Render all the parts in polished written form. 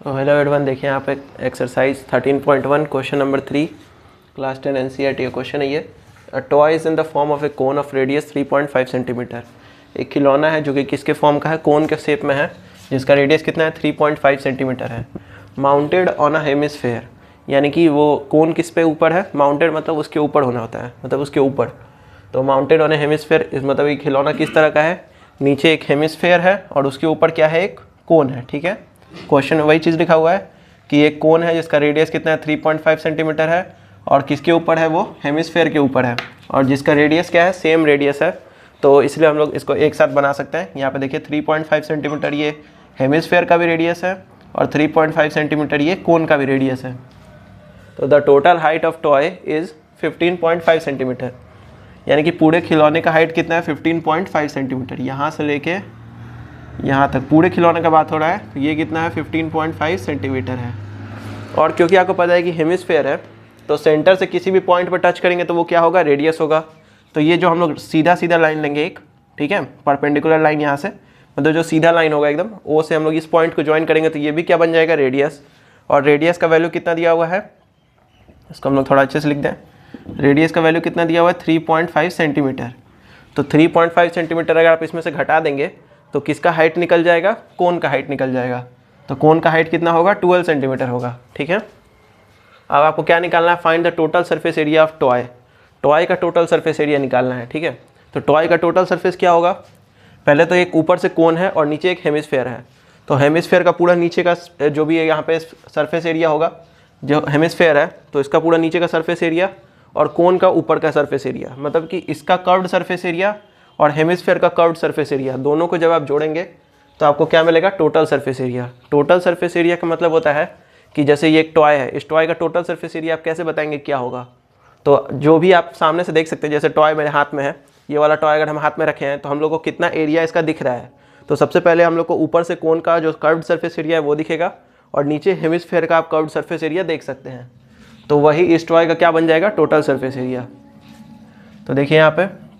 Hello everyone, देखिए यहाँ पे exercise 13.1 question number 3 class 10 NCERT का क्वेश्चन है ये। A toy is in the form of A cone of radius 3.5 centimetre. एक खिलौना है जो कि किसके फॉर्म का है, कोन के शेप में है, जिसका रेडियस कितना है 3.5 सेंटीमीटर है। माउंटेड ऑन अ हेमिस्फेयर, यानी कि वो कोन किस पे ऊपर है, माउंटेड मतलब उसके ऊपर होना होता है, मतलब उसके ऊपर। तो माउंटेड ऑन ए हेमिस्फेयर इस मतलब ये खिलौना किस तरह का है, नीचे एक हेमिस्फेयर है और उसके ऊपर क्या है, एक कोन है। ठीक है, क्वेश्चन में वही चीज़ लिखा हुआ है कि एक कोन है जिसका रेडियस कितना है 3.5 सेंटीमीटर है और किसके ऊपर है, वो हेमिस्फेयर के ऊपर है, और जिसका रेडियस क्या है, सेम रेडियस है। तो इसलिए हम लोग इसको एक साथ बना सकते हैं। यहाँ पे देखिए 3.5 सेंटीमीटर ये हेमिस्फेयर का भी रेडियस है और 3.5 सेंटीमीटर ये कोन का भी रेडियस है। तो the total height of toy is 15.5 centimetre, यानी कि पूरे खिलौने का हाइट कितना है 15.5 सेंटीमीटर। यहाँ से लेके यहाँ तक पूरे खिलौने का बात हो रहा है, तो ये कितना है 15.5 सेंटीमीटर है। और क्योंकि आपको पता है कि हेमिस्फेयर है, तो सेंटर से किसी भी पॉइंट पर टच करेंगे तो वो क्या होगा, रेडियस होगा। तो ये जो हम लोग सीधा सीधा लाइन लेंगे एक, ठीक है, परपेंडिकुलर लाइन यहाँ से, मतलब जो सीधा लाइन होगा एकदम, ओ से हम लोग इस पॉइंट को ज्वाइन करेंगे तो ये भी क्या बन जाएगा, रेडियस। और रेडियस का वैल्यू कितना दिया हुआ है, इसको हम लोग थोड़ा अच्छे से लिख दें। रेडियस का वैल्यू कितना दिया हुआ है 3.5 सेंटीमीटर। तो 3.5 सेंटीमीटर अगर आप इसमें से घटा देंगे तो किसका हाइट निकल जाएगा, कोन का हाइट निकल जाएगा। तो कोन का हाइट कितना होगा, 12 सेंटीमीटर होगा। ठीक है, अब आपको क्या निकालना है, find the total surface area of toy. Toy का टोटल सरफेस एरिया निकालना है। ठीक है, तो टॉय का टोटल सरफेस क्या होगा, पहले तो एक ऊपर से कोन है और नीचे एक हेमिस्फेयर है। तो हेमिस्फेयर का पूरा नीचे का जो भी है यहाँ पे सरफेस एरिया होगा, जो हेमिस्फेयर है तो इसका पूरा नीचे का सरफेस एरिया और कोन का ऊपर का सरफेस एरिया, मतलब कि इसका कर्व्ड सरफेस एरिया और हेमिस्फेयर का कर्व्ड सरफेस एरिया, दोनों को जब आप जोड़ेंगे तो आपको क्या मिलेगा, total surface area. Total surface area का मतलब होता है कि जैसे ये एक टॉय है, इस टॉय का टोटल सरफेस एरिया आप कैसे बताएंगे क्या होगा। तो जो भी आप सामने से देख सकते हैं, जैसे टॉय मेरे हाथ में है, ये वाला टॉय अगर हम हाथ में रखे हैं तो हम लोग को कितना एरिया इसका दिख रहा है। तो सबसे पहले हम लोग को ऊपर से कोन का जो कर्व्ड सरफेस एरिया है वो दिखेगा और नीचे हेमिस्फेयर का आप कर्व्ड सरफेस एरिया देख सकते हैं। तो वही इस टॉय का क्या बन जाएगा, टोटल सरफेस एरिया। तो देखिए यहाँ पे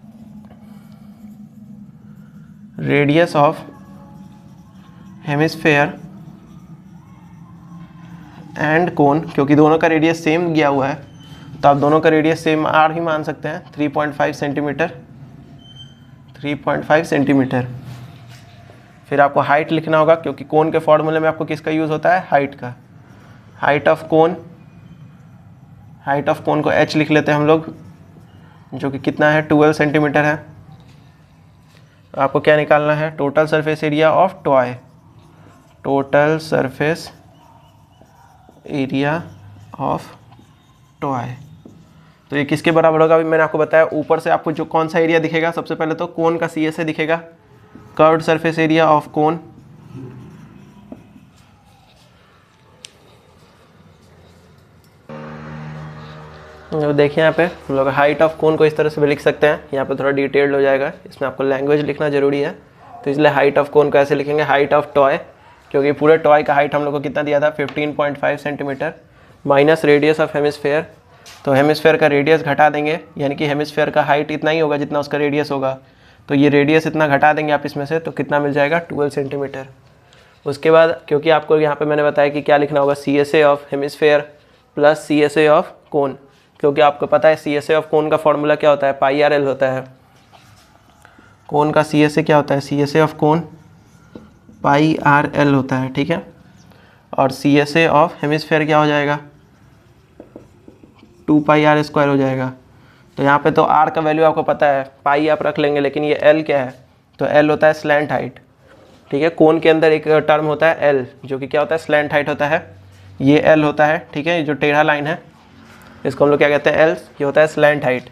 रेडियस ऑफ हेमिस्फेयर एंड कोन, क्योंकि दोनों का रेडियस सेम दिया हुआ है तो आप दोनों का रेडियस सेम आर ही मान सकते हैं, 3.5 सेंटीमीटर। 3.5 सेंटीमीटर। फिर आपको हाइट लिखना होगा, क्योंकि कोन के फॉर्मूले में आपको किसका यूज़ होता है, हाइट का। Height of cone, height of cone को h लिख लेते हैं हम लोग, जो कि कितना है 12 सेंटीमीटर है। आपको क्या निकालना है, total surface area of toy. Total surface area of toy, तो ये किसके बराबर होगा, अभी मैंने आपको बताया। ऊपर से आपको जो कौन सा एरिया दिखेगा, सबसे पहले तो कोन का सी से दिखेगा, curved surface area of cone. तो देखिए यहाँ पे हम लोग हाइट ऑफ कोन को इस तरह से भी लिख सकते हैं, यहाँ पे थोड़ा डिटेल्ड हो जाएगा, इसमें आपको लैंग्वेज लिखना जरूरी है। तो इसलिए हाइट ऑफ कोन को ऐसे लिखेंगे, हाइट ऑफ टॉय, क्योंकि पूरे टॉय का हाइट हम लोग को कितना दिया था 15.5 centimetre, minus radius of hemisphere. तो हेमिस्फेयर का रेडियस घटा देंगे, यानी कि हेमिस्फेयर का हाइट इतना ही होगा जितना उसका रेडियस होगा, तो ये रेडियस इतना घटा देंगे आप इसमें से, तो कितना मिल जाएगा 12 सेंटीमीटर। उसके बाद क्योंकि आपको यहाँ पे मैंने बताया कि क्या लिखना होगा, CSA of hemisphere plus CSA of cone, क्योंकि आपको पता है CSA ऑफ कोन का फॉर्मूला क्या होता है, πr/l होता है। कोन का CSA क्या होता है, CSA ऑफ कोन πr/l होता है। ठीक है, और CSA ऑफ हेमिस्फेयर क्या हो जाएगा, 2πr² हो जाएगा। तो यहाँ पे तो r का वैल्यू आपको पता है, पाई आप रख लेंगे, लेकिन ये l क्या है, तो l होता है स्लैंट हाइट। ठीक है, कोन के अंदर एक टर्म होता है l, जो कि क्या होता है, स्लैंट हाइट होता है, ये l होता है। ठीक है, ये जो टेढ़ा लाइन है इसको हम लोग क्या कहते हैं, l, ये होता है स्लैंट हाइट।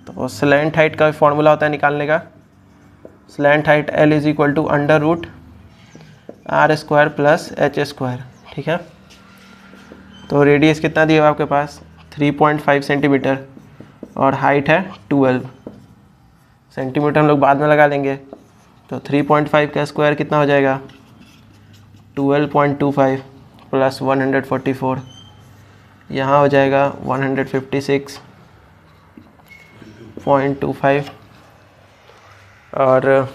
तो स्लैंट हाइट का फॉर्मूला होता है निकालने का, slant height l is equal to √r² + h²। ठीक है, तो रेडियस कितना दिया हुआ आपके पास 3.5 सेंटीमीटर और हाइट है 12 सेंटीमीटर, हम लोग बाद में लगा लेंगे। तो 3.5 का स्क्वायर कितना हो जाएगा, 12.25 + 144, यहाँ हो जाएगा 156.25, और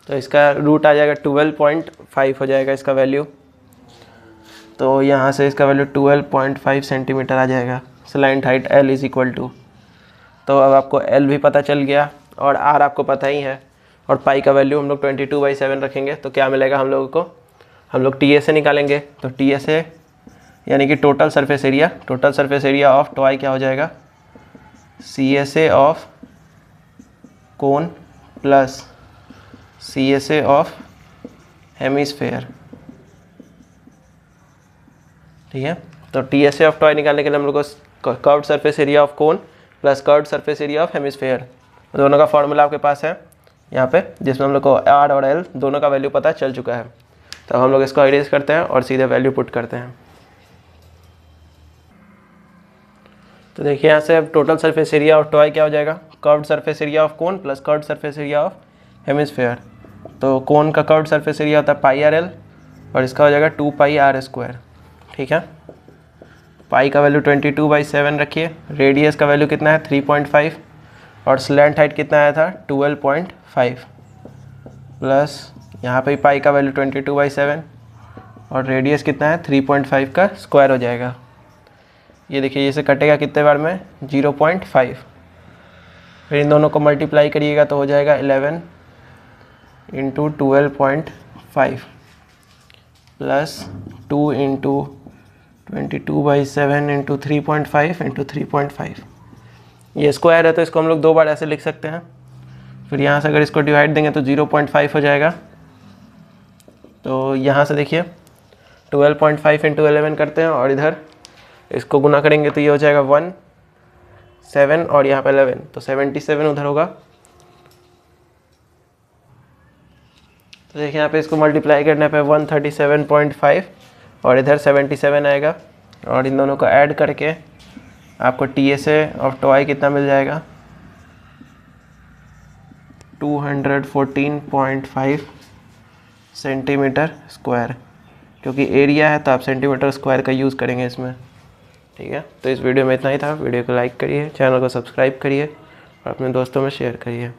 तो इसका रूट आ जाएगा 12.5 हो जाएगा इसका वैल्यू। तो यहाँ से इसका वैल्यू 12.5 सेंटीमीटर आ जाएगा। Slant height L is equal to, तो अब आपको L भी पता चल गया और R आपको पता ही है, और पाई का वैल्यू हम लोग 22/7 रखेंगे। तो क्या मिलेगा हम लोगों को, हम लोग TSA निकालेंगे। तो TSA यानी कि total surface area, total surface area of toy क्या हो जाएगा, CSA of cone plus CSA of hemisphere. ठीक है, तो TSA ऑफ टॉय निकालने के लिए हम लोग को curved surface area of cone plus curved surface area of hemisphere, दोनों का फॉर्मूला आपके पास है यहाँ पे, जिसमें हम लोग को R और L दोनों का वैल्यू पता चल चुका है। तो हम लोग इसको इरेज करते हैं और सीधे वैल्यू पुट करते हैं। तो देखिए यहाँ से अब total surface area of toy क्या हो जाएगा, curved surface area of cone plus curved surface area of hemisphere. तो कोन का कर्व्ड सरफेस एरिया होता है πRL और इसका हो जाएगा 2πr²। ठीक है, पाई का वैल्यू 22/7 रखिए, रेडियस का वैल्यू कितना है 3.5 और स्लैंट हाइट कितना आया था 12.5 प्लस यहाँ पे पाई का वैल्यू 22/7 और रेडियस कितना है 3.5 का स्क्वायर हो जाएगा। ये देखिए इसे कटेगा कितने बार में 0.5, फिर इन दोनों को मल्टीप्लाई करिएगा तो हो जाएगा 11 × 12.5 प्लस 2 × 22/7 × 3.5 × 3.5। ये स्क्वायर है तो इसको हम लोग दो बार ऐसे लिख सकते हैं। फिर यहाँ से अगर इसको डिवाइड देंगे तो 0.5 हो जाएगा। तो यहाँ से देखिए 12.5 × 11 करते हैं और इधर इसको गुना करेंगे तो ये हो जाएगा 1 7 और यहाँ पे 11, तो 77 उधर होगा। तो देखिए यहाँ पे इसको मल्टीप्लाई करने पे 137.5 और इधर 77 आएगा, और इन दोनों को ऐड करके आपको TSA ऑफ टॉय कितना मिल जाएगा 214.5 सेंटीमीटर स्क्वायर, क्योंकि एरिया है तो आप सेंटीमीटर स्क्वायर का यूज़ करेंगे इसमें। ठीक है, तो इस वीडियो में इतना ही था। वीडियो को लाइक करिए, चैनल को सब्सक्राइब करिए और अपने दोस्तों में शेयर करिए।